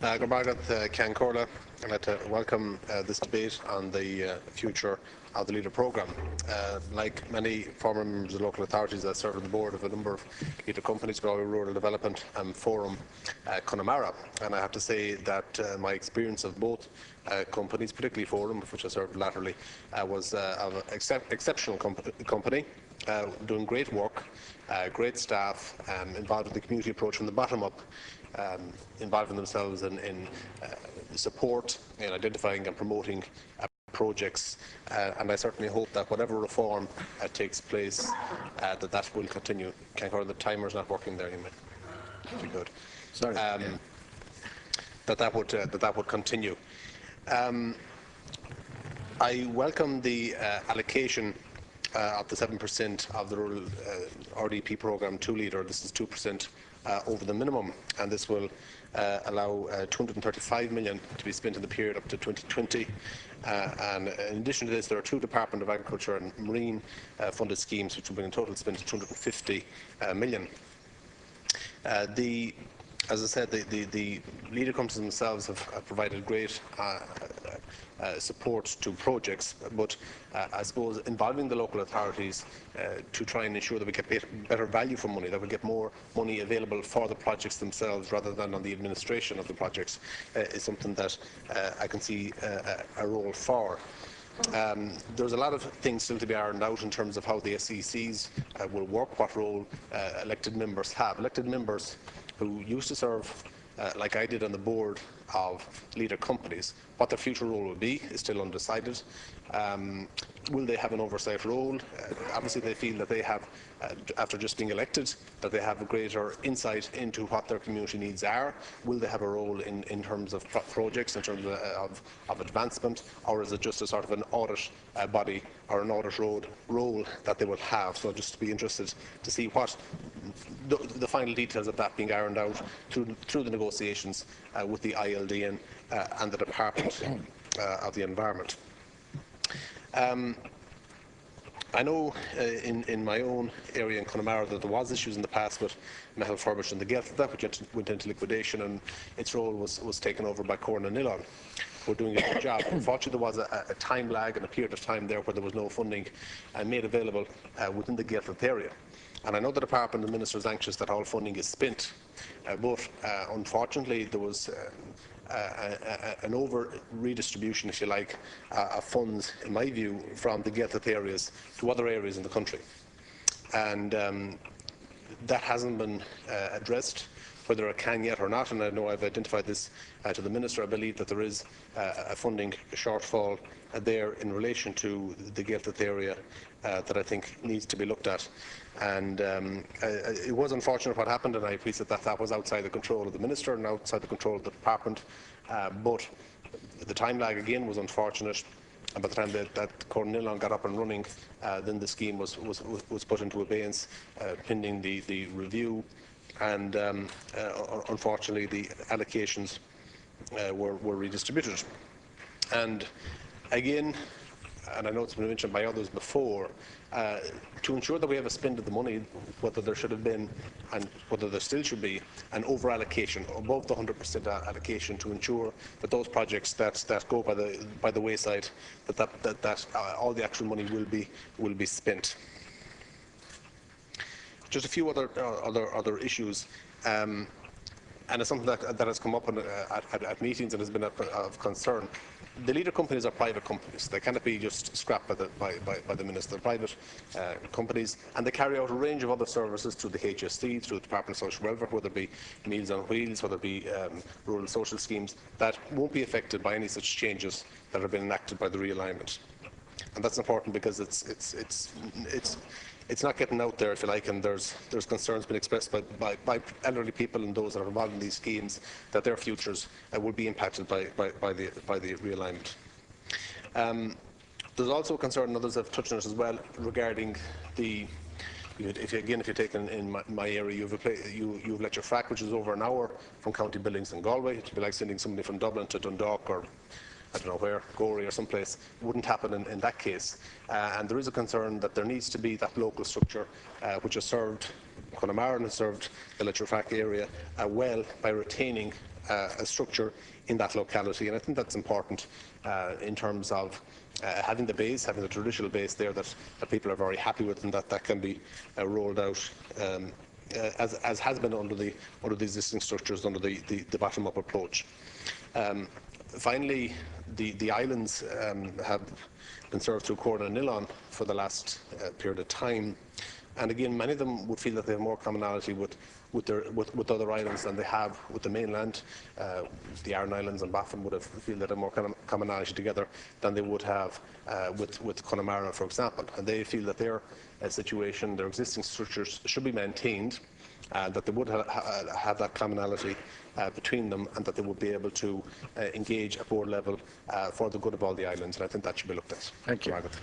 Good morning, Ceann Corla. I'd like to welcome this debate on the future of the LEADER programme. Like many former members of local authorities, I serve on the board of a number of LEADER companies, Galway Rural Development and Forum Connemara, and I have to say that my experience of both companies, particularly Forum, of which I served laterally, was of an exceptional company, doing great work, great staff, involved in the community approach from the bottom up, involving themselves in support in identifying and promoting projects, and I certainly hope that whatever reform takes place, that will continue. Ceann, the timer's not working there, if you could. Sorry. That would continue. I welcome the allocation of the 7% of the rural RDP programme to LEADER. This is 2% over the minimum, and this will allow 235 million to be spent in the period up to 2020. And in addition to this, there are two Department of Agriculture and Marine funded schemes, which will bring a total spend of 250 million. As I said, the LEADER companies themselves have provided great support to projects, but I suppose involving the local authorities to try and ensure that we get better value for money, that we get more money available for the projects themselves rather than on the administration of the projects, is something that I can see a role for. There's a lot of things still to be ironed out in terms of how the SECs will work, what role elected members have. Elected members who used to serve, like I did, on the board of LEADER companies, what their future role will be is still undecided. Will they have an oversight role? Obviously they feel that they have, after just being elected, that they have a greater insight into what their community needs are. Will they have a role in terms of projects, in terms of advancement, or is it just a sort of an audit body or an audit role that they will have? So just to be interested to see what the final details of that being ironed out through the negotiations with the ILD and the Department of the Environment. I know in my own area in Connemara that there was issues in the past with Metal Furbish and the Geltha, which went into liquidation, and its role was taken over by Corn and Nilon, who were doing a good job. Unfortunately, there was a time lag and a period of time there where there was no funding made available within the Geltha area. And I know the Department and the Minister is anxious that all funding is spent, but unfortunately there was an over redistribution, if you like, of funds, in my view, from the Geltha areas to other areas in the country. And that hasn't been addressed, whether it can yet or not, and I know I've identified this to the Minister. I believe that there is a funding shortfall there in relation to the Geltha area that I think needs to be looked at. And it was unfortunate what happened, and I appreciate that that was outside the control of the Minister and outside the control of the Department, but the time lag again was unfortunate. And by the time that Cornillon got up and running, then the scheme was put into abeyance pending the review, and unfortunately the allocations were redistributed. And again, and I know it's been mentioned by others before, to ensure that we have a spend of the money, whether there should have been and whether there still should be an over-allocation above the 100% allocation, to ensure that those projects that go by the wayside, that all the actual money will be spent. Just a few other issues. And it's something that has come up at meetings and has been of concern. The LEADER companies are private companies. They cannot be just scrapped by the Minister. They're private companies, and they carry out a range of other services through the HSC, through the Department of Social Welfare, whether it be Meals on Wheels, whether it be rural social schemes, that won't be affected by any such changes that have been enacted by the realignment. And that's important because it's not getting out there, if you like, and there's concerns being expressed by elderly people and those that are involved in these schemes that their futures will be impacted by the realignment. There's also a concern, and others have touched on it as well, regarding the, if you take in my area, you've let your frac, which is over an hour from county buildings in Galway. It'd be like sending somebody from Dublin to Dundalk or I don't know where, Gorey or someplace. It wouldn't happen in that case. And there is a concern that there needs to be that local structure which has served Connemara and has served the Leitrim area well by retaining a structure in that locality, and I think that's important in terms of having the base, having the traditional base there that people are very happy with, and that can be rolled out as has been under the existing structures under the bottom-up approach. Finally, the islands have been served through Corn and Nilon for the last period of time, and again, many of them would feel that they have more commonality with other islands than they have with the mainland. The Aran Islands and Baffin would feel that they have more commonality together than they would have with Connemara, for example. And they feel that their situation, their existing structures should be maintained, that they would have that commonality between them, and that they would be able to engage at board level for the good of all the islands. And I think that should be looked at. Thank you. Margaret.